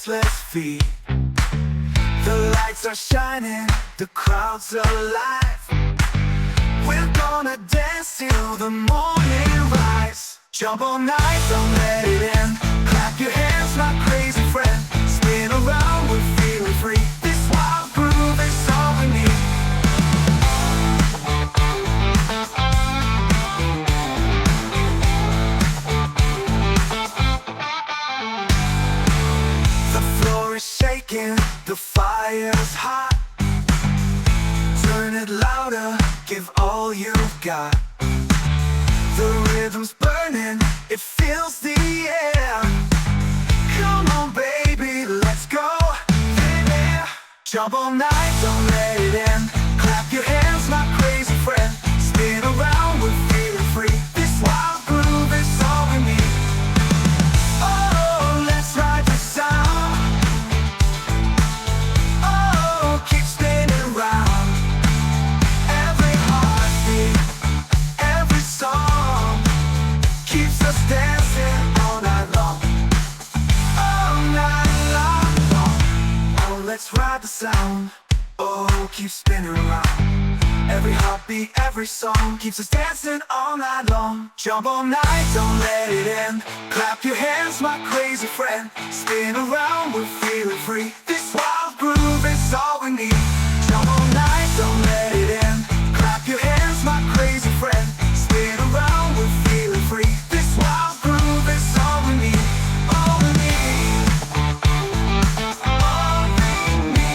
restless feet. The lights are shining, the crowd's alive. We're gonna dance till the morning rise. Jump all night, don't let it end. Clap your hands, my crazy friend. Spin around, we're feeling free. This wild groove is all we need. The floor is shaking, the fire's hot. Turn it louder, give all you've got. The rhythm's burning, it fills the air. Come on baby, let's go there. Jump all night, don't let it end. Clap your hands, my crazy friend. Spin around, we're feeling free. This wild groove is all we need. Oh, let's ride the sound. Oh, keep spinning round. Every heartbeat, every song keeps us dancing all night long. All night long. Oh, let's ride the sound. Oh, keep spinning around. Every heartbeat, every song keeps us dancing all night long. Jump all night, don't let it end. Clap your hands, my crazy friend. Spin around, we're feeling free. This wild groove is all we need. Jump all night, don't let it end. Clap your hands, my crazy friend. Spin around, we're feeling free. This wild groove is all we need. All we need. All we need.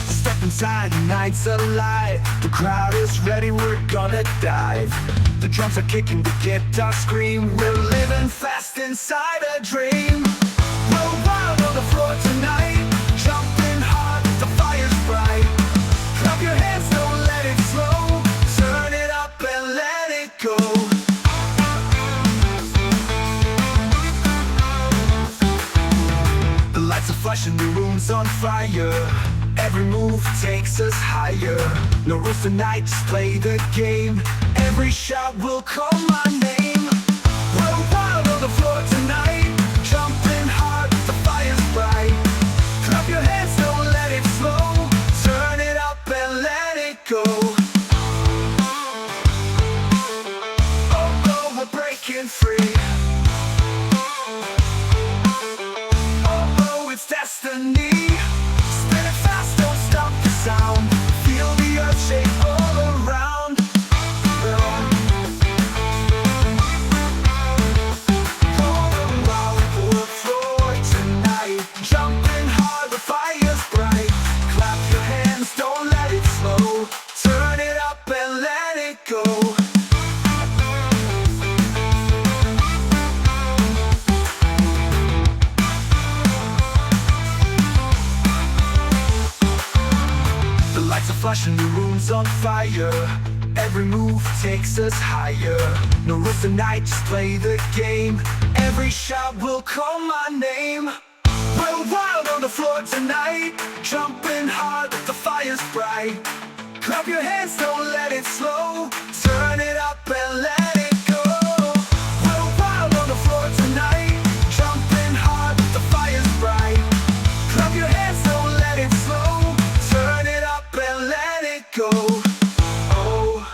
Step inside, the night's alive. The crowd is ready, we're gonna dive. The drums are kicking, the guitar scream. We're living fast inside a dream. We're wild on the floor tonight. Jumping hard, the fire's bright. Clap your hands, don't let it slow. Turn it up and let it go. The lights are flashing, the room's on fire. Every move takes us higher. No rules tonight, just play the game. Every shot will call my name. We're wild on the floor tonight. Jumping hard, the fire's bright. Clap your hands, don't let it slow. Turn it up and let it go. Oh, we're breaking free. Oh, it's destiny. Spin it fast, don't stop the sound. Feel the earth shake all around. Going wild on the floor tonight. Jumping hard, the fire's bright. Clap your hands, don't let it slow. Turn it up and let it go. The lights are flashing, the room's on fire. Every move takes us higher. No rules tonight, just play the game. Every shot will call my name. We're wild on the floor tonight. Jumping hard, the fire's bright. Clap your hands, don't let it slow. Turn it up and let it go. We're wild on the floor tonight. Jumping hard, the fire's bright. Clap your hands, don't let it slow. Turn it up and let it go. Oh.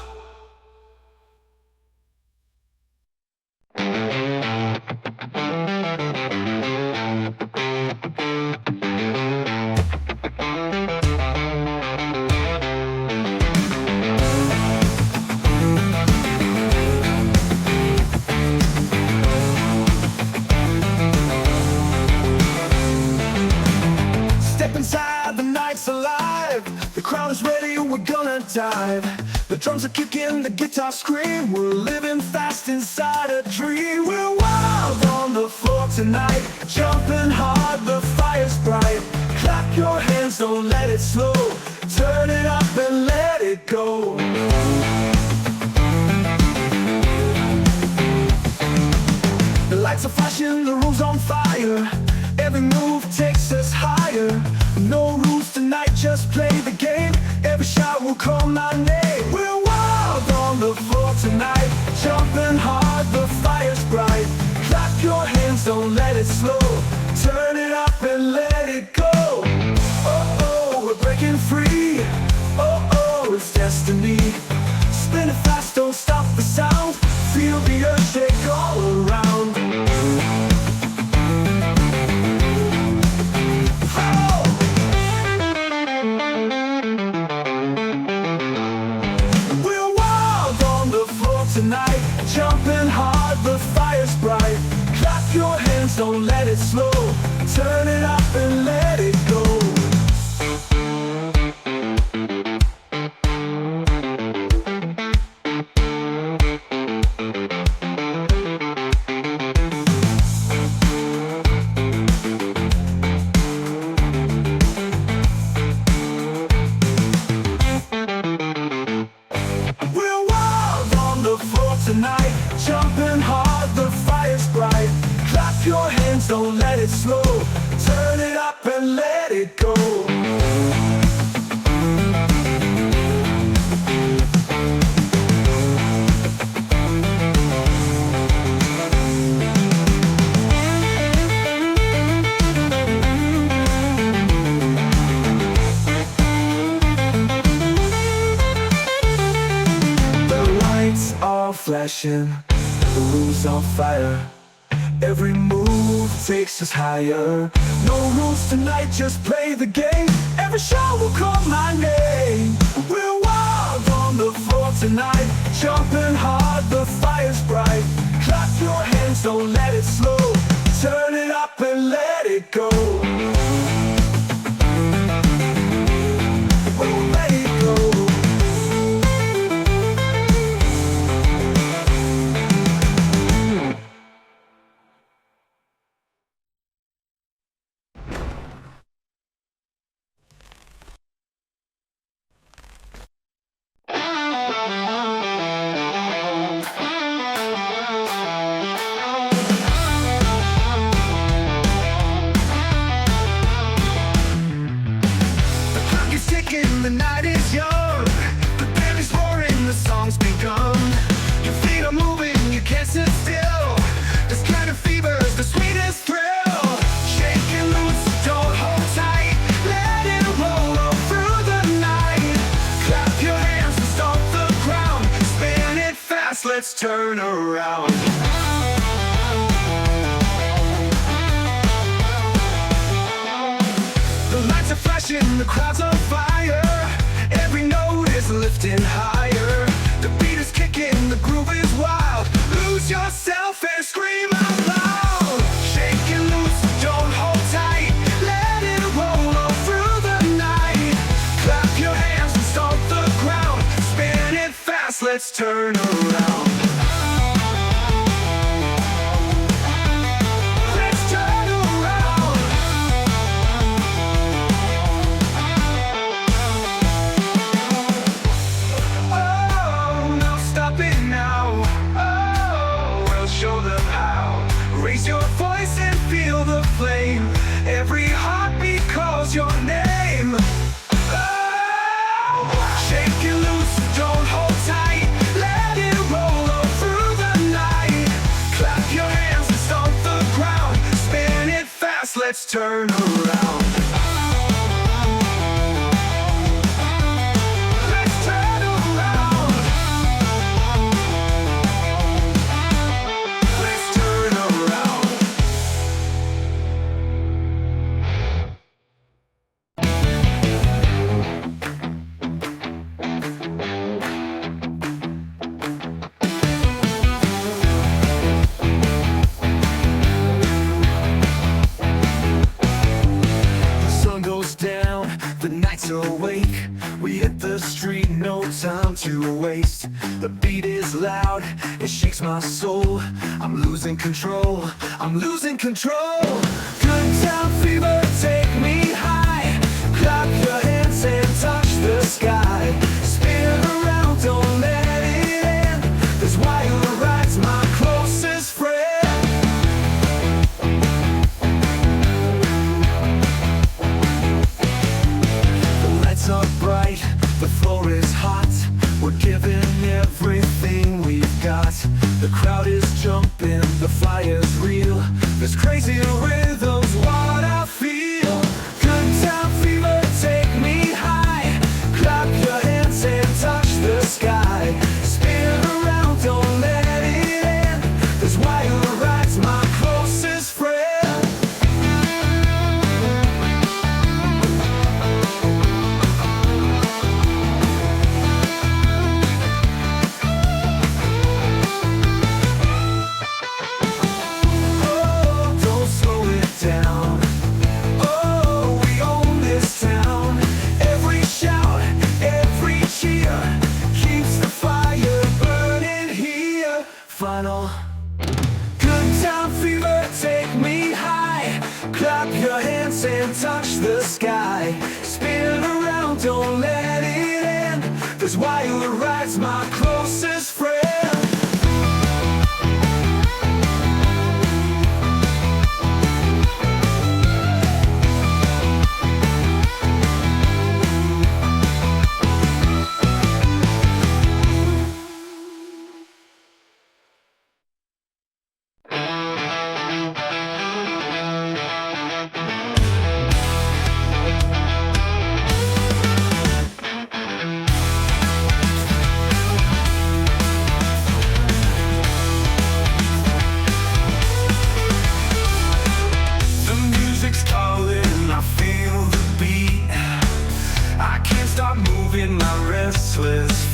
Step inside, the night's alive. The crowd is ready, we're gonna dive. The drums are kicking, the guitar scream. We're living fast inside a dream. We're wild on the floor tonight. Jumping hard, the fire's bright. Clap your hands, don't let it slow. Turn it up and let it go. lights are flashing, the room's on fire. Every move takes us higher. No rules tonight, just play the game. Every shot will call my name. We're wild on the floor tonight, jumping hard, the fire's bright. Clap your hands, don't let it slow. Turn it up and let it go. Oh, oh, we're breaking free. Oh, oh, it's destiny. Spin it fast, don't stop the sound. Feel the earth shake all around. Oh! We're wild on the floor tonight, jumping hard, the fire's bright. Clap your hands, don't let it slow. Turn it up and let it go. We're wild on the floor tonight, jumping hard, the fire's bright. Clap your hands, don't let it slow. Turn it up and let it go. The lights are flashing, the room's on fire. Every move takes us higher. No rules tonight, just play the game. Every shot will call my name. We're wild on the floor tonight, jumping hard, the fire's bright. Clap your hands, don't let it slow. Turn it up and let it go. Oh, let it go. The night is young, the band is roaring, the song's begun. Your feet are moving, you can't sit still. This kind of fever's the sweetest thrill. Shake and loose, don't hold tight. Let it roll all through the night. Clap your hands and stomp the ground. Spin it fast, let's turn around. The lights are flashing, the crowd's on fire. Every note is lifting higher. The beat is kicking, the groove is wild. Lose yourself and scream out loud. Shake and loose, don't hold tight. Let it roll all through the night. Clap your hands and stomp the ground. Spin it fast, let's turn around. Every heartbeat calls your name. Oh, shake it loose, don't hold tight. Let it roll all through the night. Clap your hands and stomp the ground. Spin it fast, let's turn around. Let's turn around. Let's turn around. The nights are awake, we hit the street, no time to waste. The beat is loud, it shakes my soul. I'm losing control, I'm losing control. Good time fever, take me high. Clap your hands and touch the sky. Spin around, don't let it end. This wire ride's my closest friend. is jumping, the fire's real. This crazy rhythm's what I feel. Good time fever, take me high. Clap your hands and touch the sky. Spin around, don't let it end. This wild ride's my closest friend. Final. Good time fever, take me high. Clap your hands and touch the sky. Spin around, don't let it end. This wild ride's my closest friend.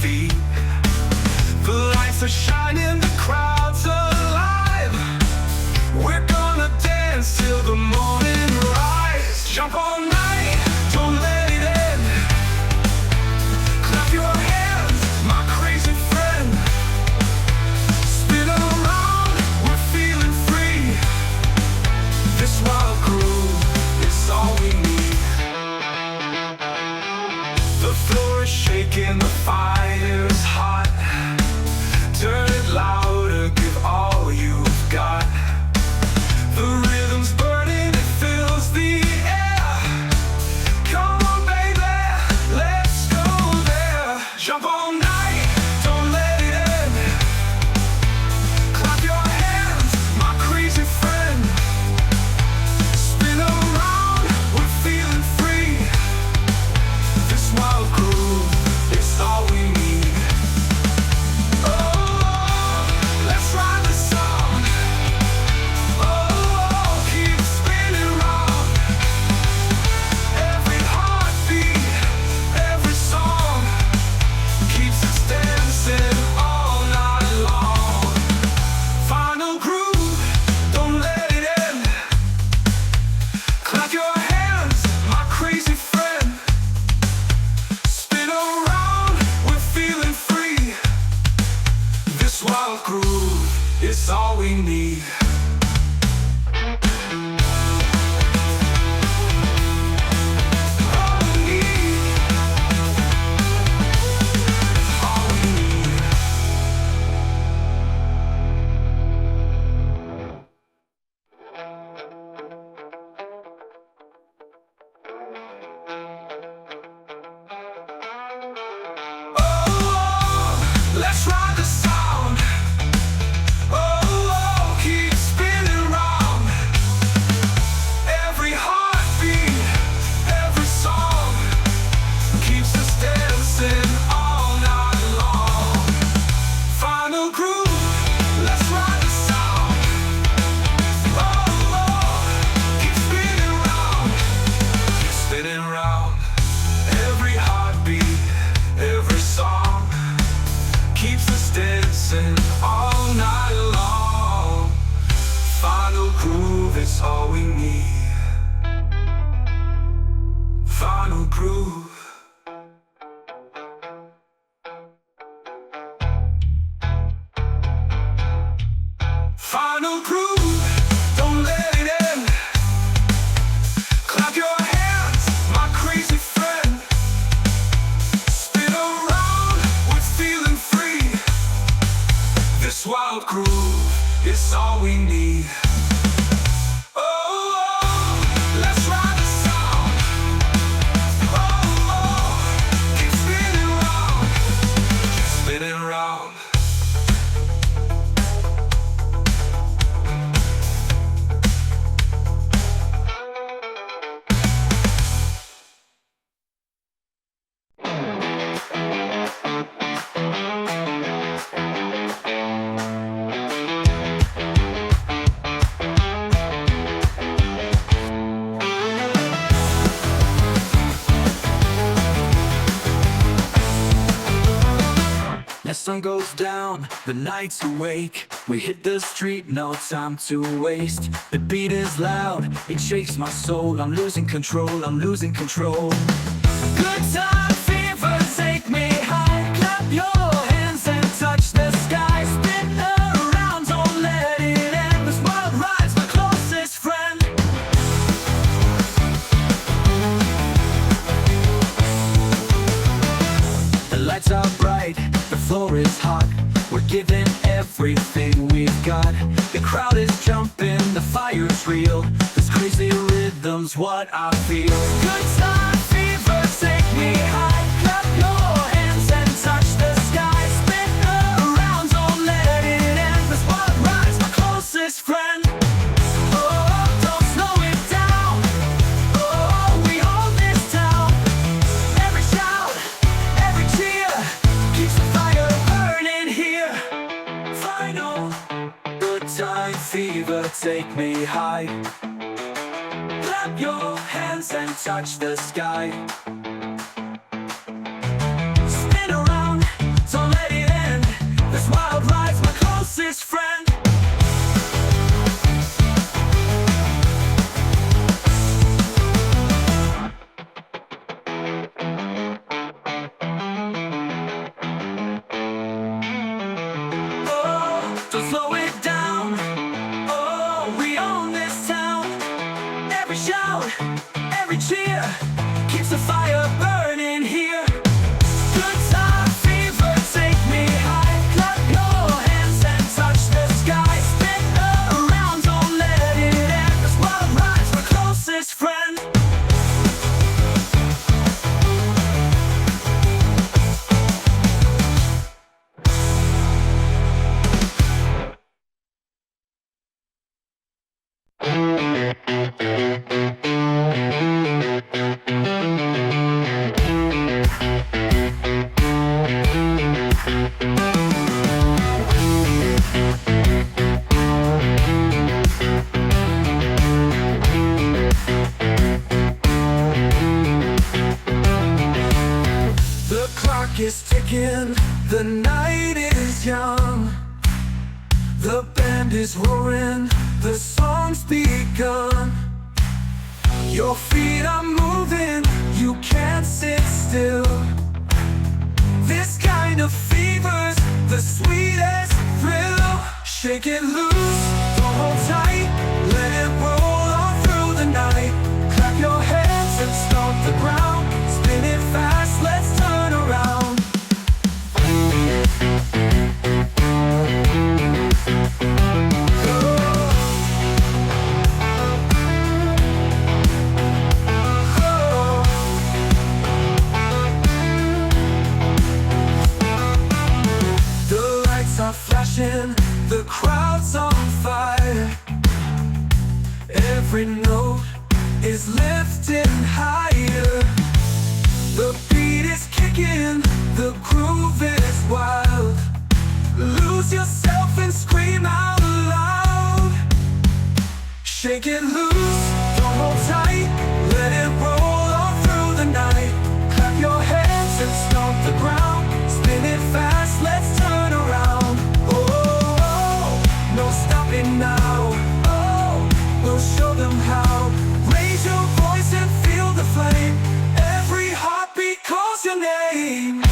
Feet. The lights are shining, the crowd's alive. We're gonna dance till the morning rise. Jump all night, don't let it end. Clap your hands, my crazy friend. Spin around, we're feeling free. This wild groove is all we need. The floor is shaking, the fire's hot. Turn it louder, give all you've got. The rhythm's burning, it fills the air. Come on baby, let's go there. Jump all night, don't let it end. Clap your hands, my crazy friend. Spin around, we're feeling free. This wild groove, it's all we need. Oh, let's ride the song. Oh, keep spinning round. Every heartbeat, every song keeps us dancing all night long. Final groove, don't let it end. Clap your hands, my crazy friend. Spin around, we're feeling free. This wild groove is all we need. All we need. All we need. Oh, let's ride the sound. Oh, keep spinning round. Every heartbeat, every song keeps us dancing all night long. Final groove, let's ride the sound. Oh, keep spinning round. Keep spinning round. Every heartbeat, every song keeps us dancing all night long. Final groove is all we need. Final groove. Final groove, don't let it end. Clap your hands, my crazy friend. Spin around, we're feeling free. This wild groove is all we need. Oh, let's ride the sound. Oh, keep spinning round. Keep spinning round. sun goes down, the night's awake. We hit the street, no time to waste. The beat is loud, it shakes my soul. I'm losing control, I'm losing control. Good time fever, take me high. Clap your hands and touch the sky. Spin around, don't let it end. This world rides my closest friend. The lights are bright, the floor is hot. We're giving everything we've got. The crowd is jumping, the fire's real. This crazy rhythm's what I feel. Good time fever, take me high. Clap your hands and touch the sky. Spin around, don't let it end. This world rides my closest friend. Oh, don't slow it down. Oh, we own this town. Every shout, every cheer keeps the fire burning here. Final, good time fever, take me high. Clap your hands and touch the sky. Spin around, don't let it end. This wild ride's my closest friend. Oh, don't slow it down. Oh, we own this town. Every shout, every cheer keeps the fire burning here. Good time fever, take me high. Clap your hands and touch the sky. Spin around, don't let it end. This world rides my closest friend. The clock is ticking, the night is young. The band is roaring, the song's begun. Your feet are moving, you can't sit still. This kind of fever's the sweetest thrill. Shake it loose, don't hold tight, let it roll on through the night. Clap your hands and stomp the ground. Spin it fast, let's turn around. The lights are flashing, the crowd's on fire. Every note is lifting higher. The beat is kicking, the groove is wild. Lose yourself and scream out loud. Shake it loose, don't hold tight, let it roll on through the night. Clap your hands and stomp the ground. Spin it fast, let's turn around. Oh, no stopping now. Oh, we'll show them how. Raise your voice and feel the flame. Every heartbeat calls your name.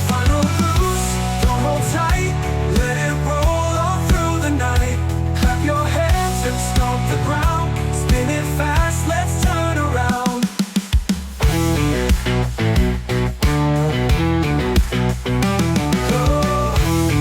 Final boost, don't hold tight, let it roll on through the night. Clap your hands and stomp the ground. Spin it fast, let's turn around. Oh.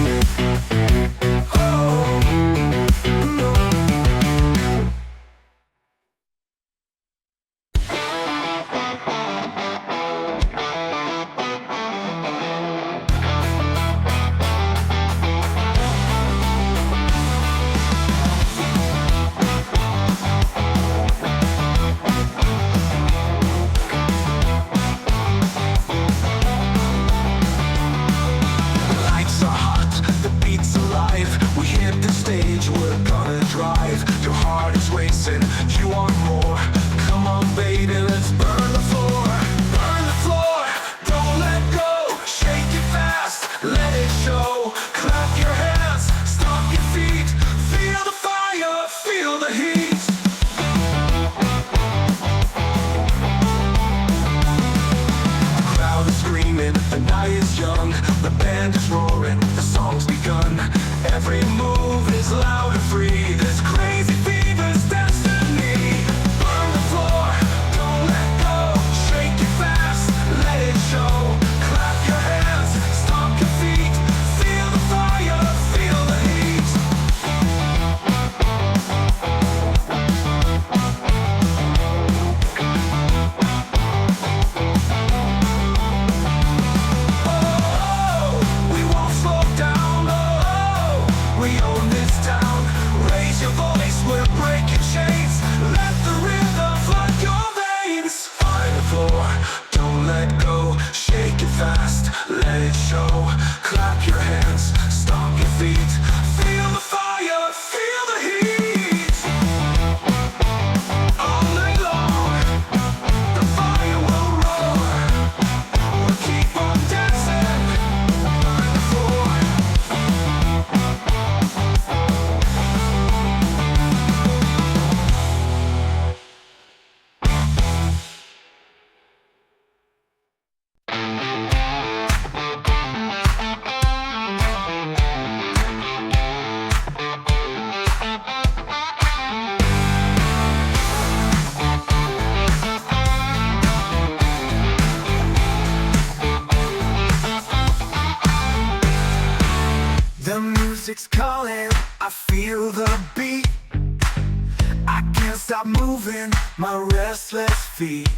feet.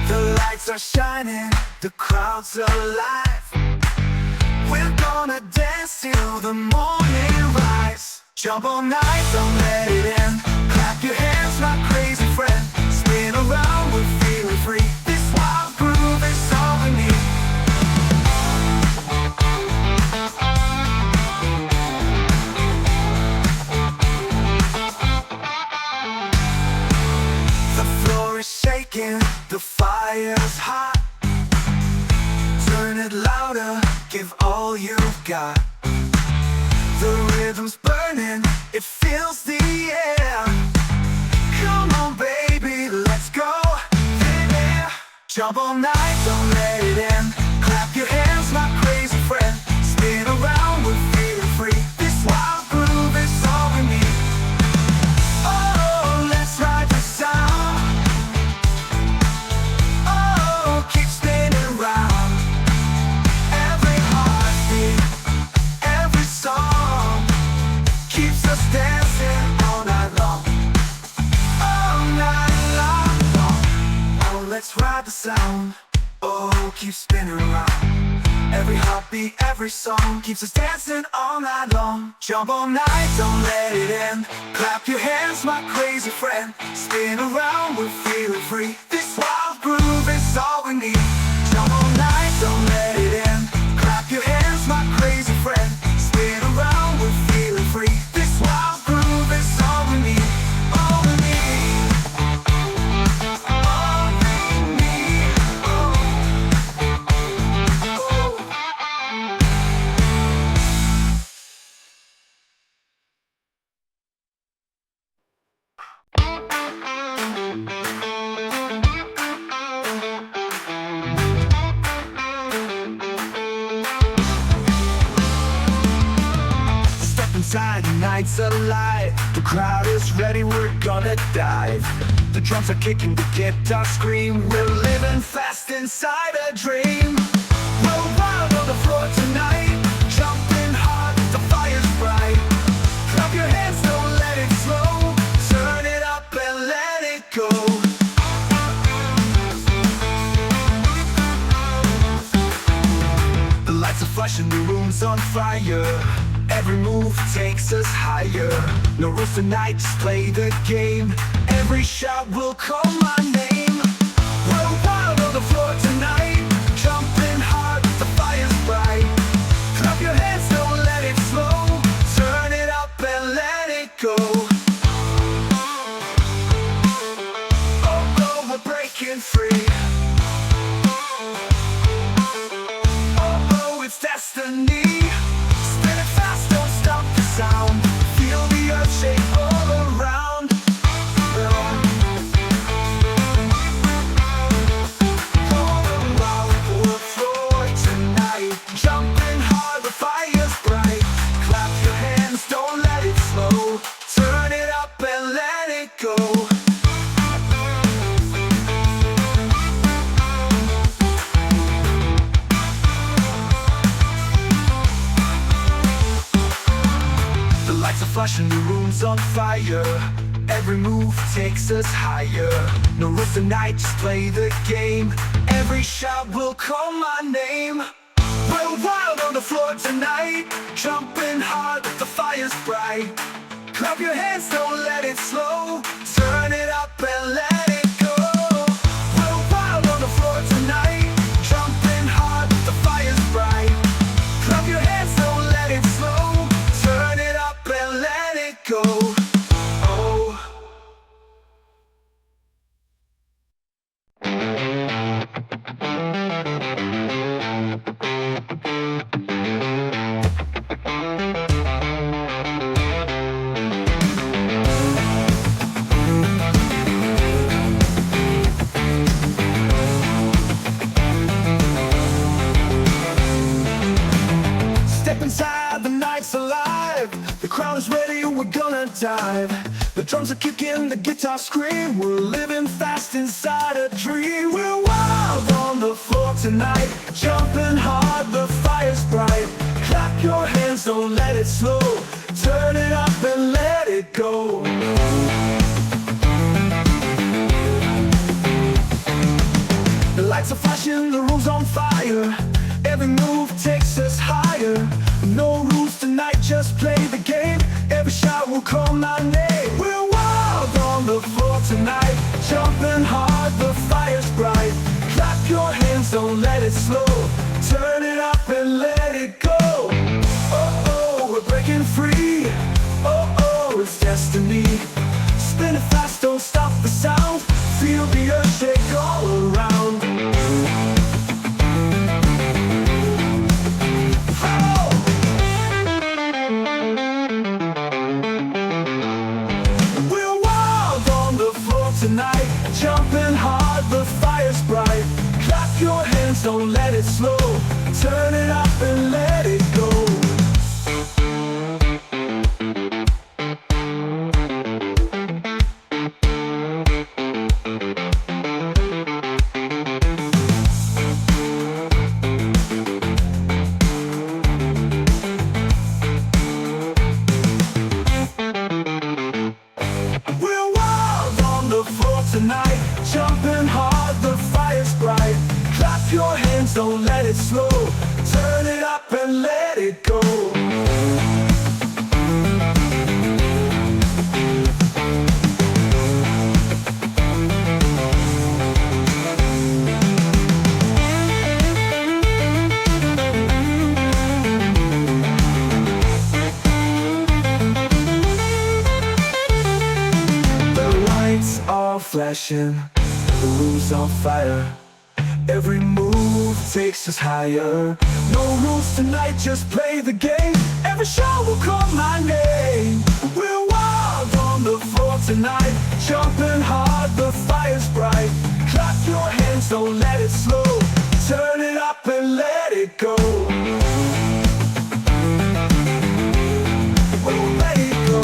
The lights are shining, the crowd's alive. We're gonna dance till the morning rise. Jump all night, don't let it end. Clap your hands, my crazy friend. Spin around, we're feeling free. This wild groove is all we need. The floor is shaking, the fire's hot. Turn it louder, give all you've got. The rhythm's burning, it fills the air. Come on baby, let's go there. Jump all night, don't let it end. Clap your hands, my crazy friend. Spin around, we're feeling free. This wild groove is all we need. Oh, let's ride the sound. Oh, keep spinning round. Every heartbeat, every song keeps us dancing all night long. All night long. Oh, let's ride the sound. Oh, keep spinning around. Every heartbeat, every song keeps us dancing all night long. Jump all night, don't let it end. Clap your hands, my crazy friend. Spin around, we're feeling free. This wild groove is all we need. Jump all night, don't let it end. Clap your hands, my crazy friend. Spin around, we're feeling free. This wild groove is all we need. All we need. All we need. Oh. Step inside, the night's alive. The crowd is ready, we're gonna dive. The drums are kicking, the guitar scream. We're living fast inside a dream. We're wild on the floor tonight, jumping hard, the fire's bright. Clap your hands, don't let it slow. Turn it up and let it go. The lights are flashing, the room's on fire. Every move takes us higher. No rules tonight, just play the game. Every shot will call my name. We're wild on the floor tonight, jumping hard, the fire's bright. Clap your hands, don't let it slow. Turn it up and let it go. Oh, oh, we're breaking free. Oh, oh, it's destiny. Spin it fast, don't stop the sound. Feel the earth shake all around. Going wild for the floor tonight, jumping hard, the fire's bright. Clap your hands, don't let it slow. Turn it up and let it go. The lights are flashing, the room's on fire. Every move takes us higher. No rules tonight, just play the game. Every shot will call my name. We're wild on the floor tonight, jumping hard, the fire's bright. Clap your hands, don't let it slow. Turn it up and let it go. We're wild on the floor tonight, jumping hard, the fire's bright. Clap your hands, don't let it slow. Turn it up and let it go. Oh. Step inside, the night's alive. The crowd is ready, we're gonna dive. The drums are kicking, the guitar scream. We're living fast inside a dream. We're wild on the floor tonight, jumping hard, the fire's bright. Clap your hands, don't let it slow. Turn it up and let it go. lights are flashing, the room's on fire. Every move takes us higher. No rules tonight, just play the game. Every shot will call my name. We're wild on the floor tonight, jumping hard, the fire's bright. Clap your hands, don't let it slow. Turn it up and let it go. Oh, oh, we're breaking free. Oh, oh, it's destiny. Spin it fast, don't stop the sound. Feel the earth shake all around. Oh! We're wild on the floor tonight, jumping hard, the fire's bright. Clap your hands, don't let it slow. Turn it up and let it go. We're wild on the floor tonight, jumping hard, the fire's bright. Clap your hands, don't let it slow. Turn it up and let it go. The lights are flashing, the room's on fire. Every move takes us higher. No rules tonight, just play the game. Every shot will call my name. We're wild on the floor tonight, jumping hard, the fire's bright. Clap your hands, don't let it slow. Turn it up and let it go. We'll let it go.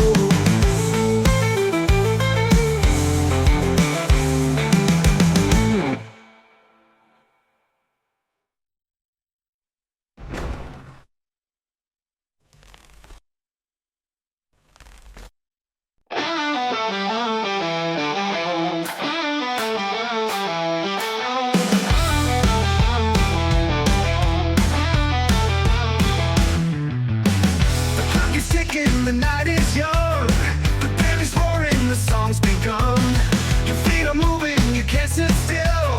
The night is young, the band is roaring, the song's begun. Your feet are moving, you can't sit still.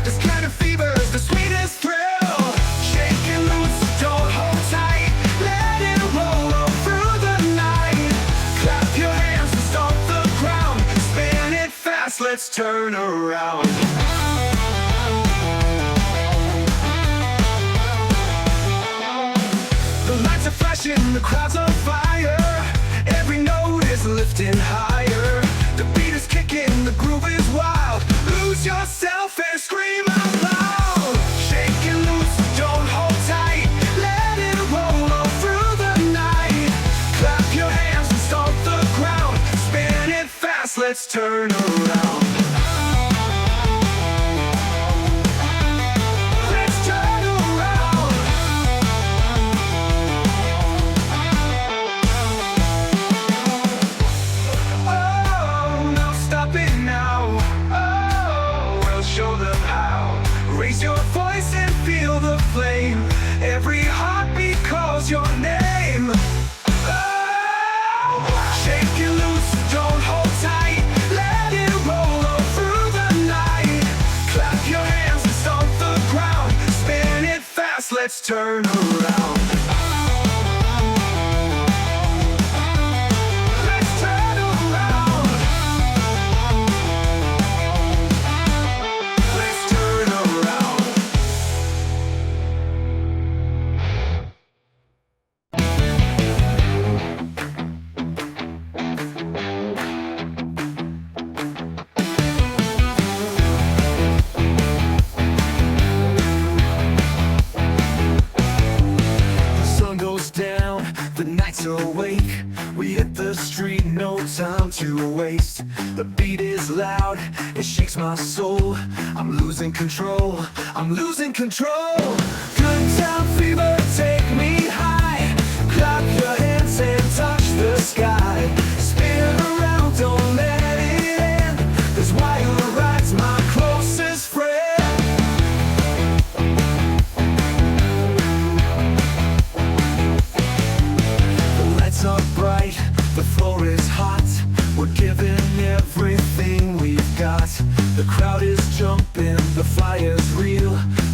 This kind of fever's the sweetest thrill. Shake and loose, don't hold tight. Let it roll all through the night. Clap your hands and stomp the ground. Spin it fast, let's turn around. The lights are flashing, the crowd's on fire. Every note is lifting higher. The beat is kicking, the groove is wild. Lose yourself and scream out loud. Shake and loose, don't hold tight. Let it roll all through the night. Clap your hands and stomp the ground. Spin it fast, let's turn around. Every heartbeat calls your name. Oh, shake it loose, don't hold tight. Let it roll all through the night. Clap your hands and stomp the ground. Spin it fast, let's turn around. Let's turn around. Let's turn around. Awake, we hit the street, no time to waste. The beat is loud, it shakes my soul. I'm losing control, I'm losing control. Good time fever, take me high. Clap your hands and touch the sky. Spin around, don't let it end. This wire ride's my closest friend.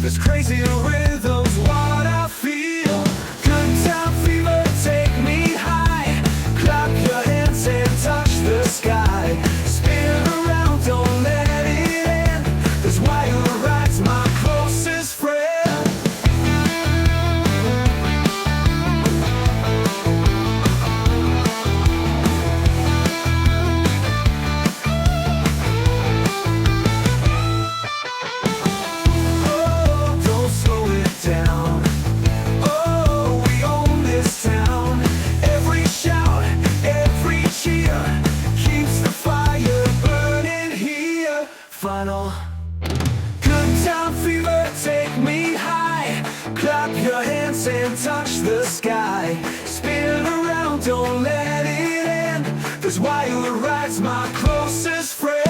This crazy rhythm's what I feel. Good time fever, take me high. Clap your hands and touch the sky. Spin around, don't let it end. This wild ride's my closest friend. Final. Good time fever, take me high. Clap your hands and touch the sky. Spin around, don't let it end. This wild ride's my closest friend.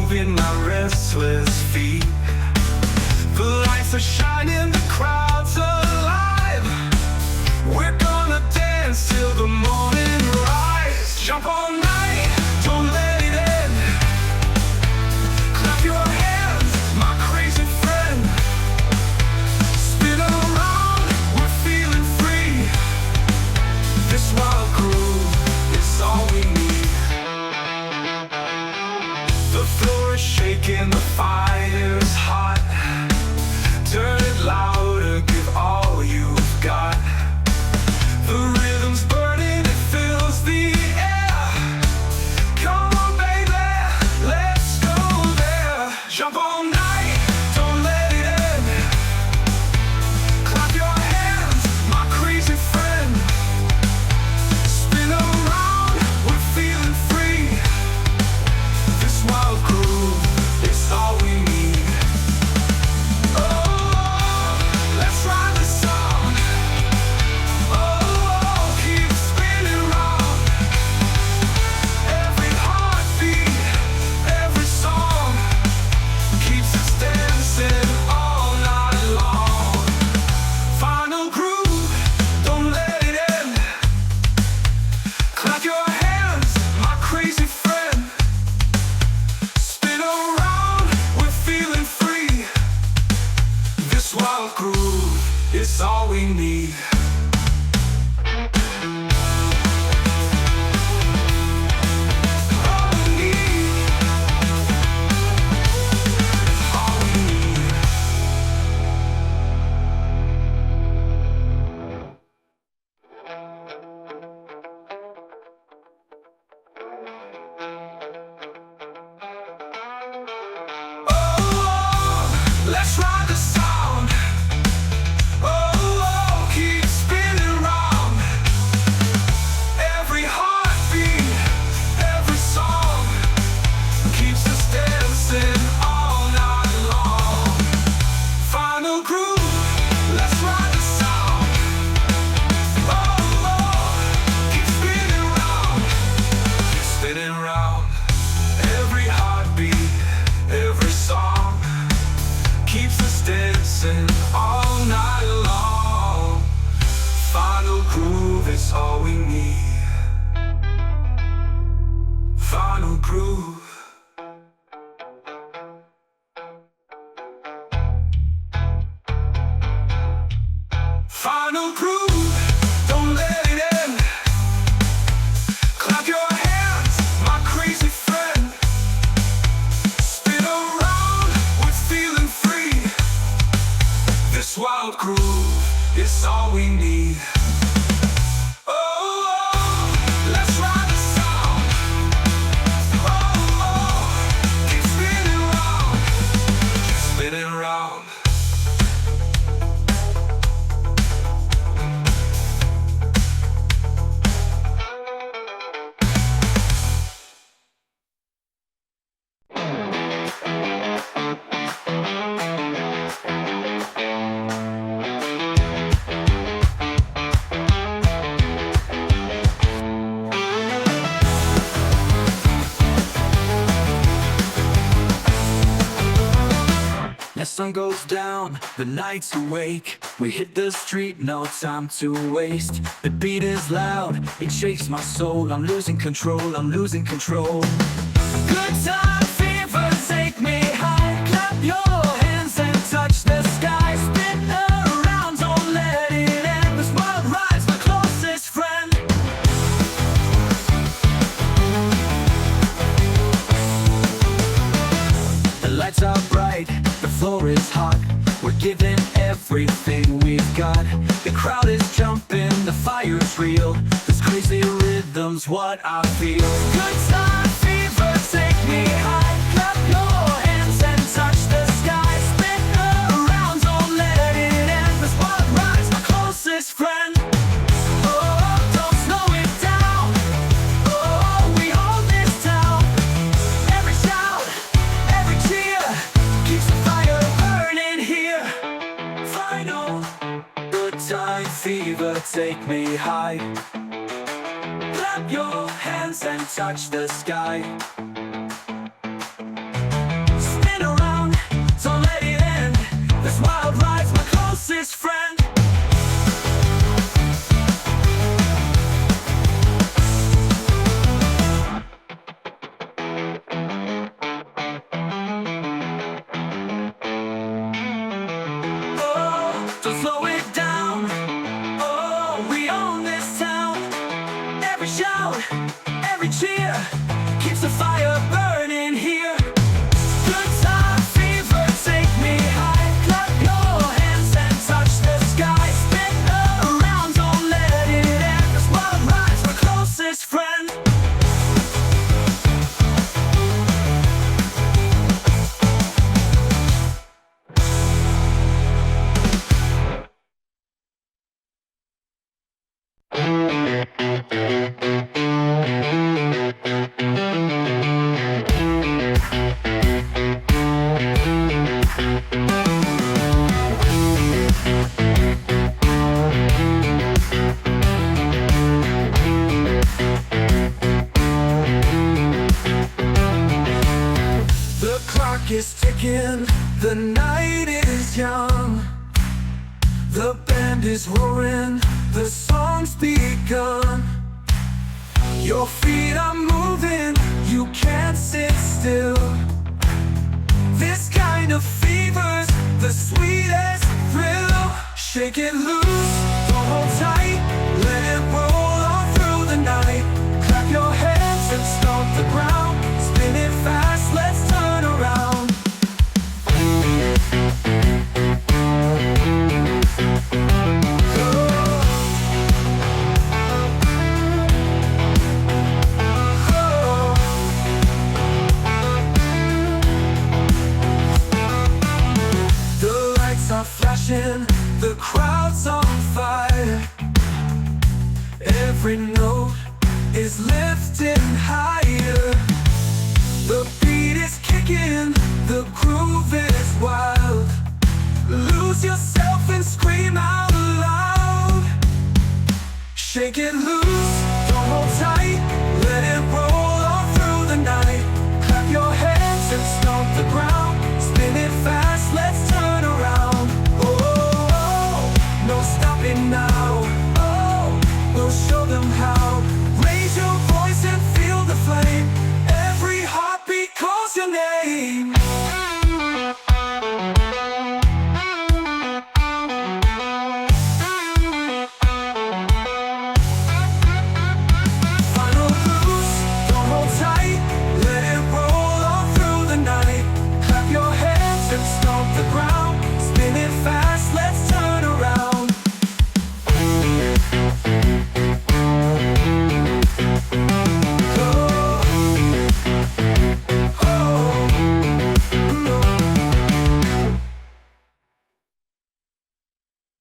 Moving my restless feet. The lights are shining, the crowd's alive. We're gonna dance till the morning rise. Jump all night, don't let it end. Clap your hands, my crazy friend. Spin around, we're feeling free. This wild groove is all we need. The floor is shaking, the fire's hot. Turn it louder, give all you've got. The rhythm's burning, it fills the air. Come on baby, let's go there. Jump all night, don't let it end. Clap your hands, my crazy friend. Spin around, we're feeling free. This wild groove is all we need. Oh, let's ride the song. Oh, keep spinning round. Every heartbeat, every song keeps us dancing all night long. Final groove, don't let it end. Clap your hands, my crazy friend. Spin around, we're feeling free. This wild groove is all we need. All we need. All we need. Oh, let's ride the sound. Oh, keep spinning round. Every heartbeat, every song keeps us dancing all night long. Final groove, let's ride the sound. Oh, keep spinning round. Keep spinning round. Every heartbeat, every song keeps us dancing all night long. Final groove is all we need. Final groove. Final groove, don't let it end. Clap your hands, my crazy friend. Spin around, we're feeling free. This wild groove is all we need. Oh, let's ride the sound. Oh, keep spinning round. Keep spinning round. sun goes down, the night's awake. We hit the street, no time to waste. The beat is loud, it shakes my soul. I'm losing control, I'm losing control. Good time fever, take me high. Clap your hands and touch the sky. Spin around, don't let it end. This wild ride's my closest friend. The lights are bright, the floor is hot. We're giving everything we've got. The crowd is jumping, the fire's real. This crazy rhythm's what I feel. Good time fever, take me high. Clap your hands and touch the sky. Spin around, don't let it end. This wild ride's my closest friend. Oh, don't slow it down. Oh, we own this town. Every shout, every cheer keeps the fire burning here. Final, good time fever, take me high. Clap your hands and touch the sky. Spin around, don't let it end. This wild ride's my closest friend. Oh, don't slow it down. Oh, we own this town. Every shout, every cheer keeps the fire burning here. Good time fever, take me high. Clap your hands and touch the sky. Spin around, don't let it end. This wild ride's my closest friend. The clock is ticking, the night is young. The band is roaring, the song's begun. Your feet are moving, you can't sit still. This kind of fever's the sweetest thrill. Shake it loose, don't hold tight. Let it roll on through the night. Clap your hands and stomp the ground. Spin it fast, let's turn around. The lights are flashing, the crowd's on fire. Every note is lifting higher. The beat is kicking, the groove is wild. Lose yourself and scream out loud. Shake it loose,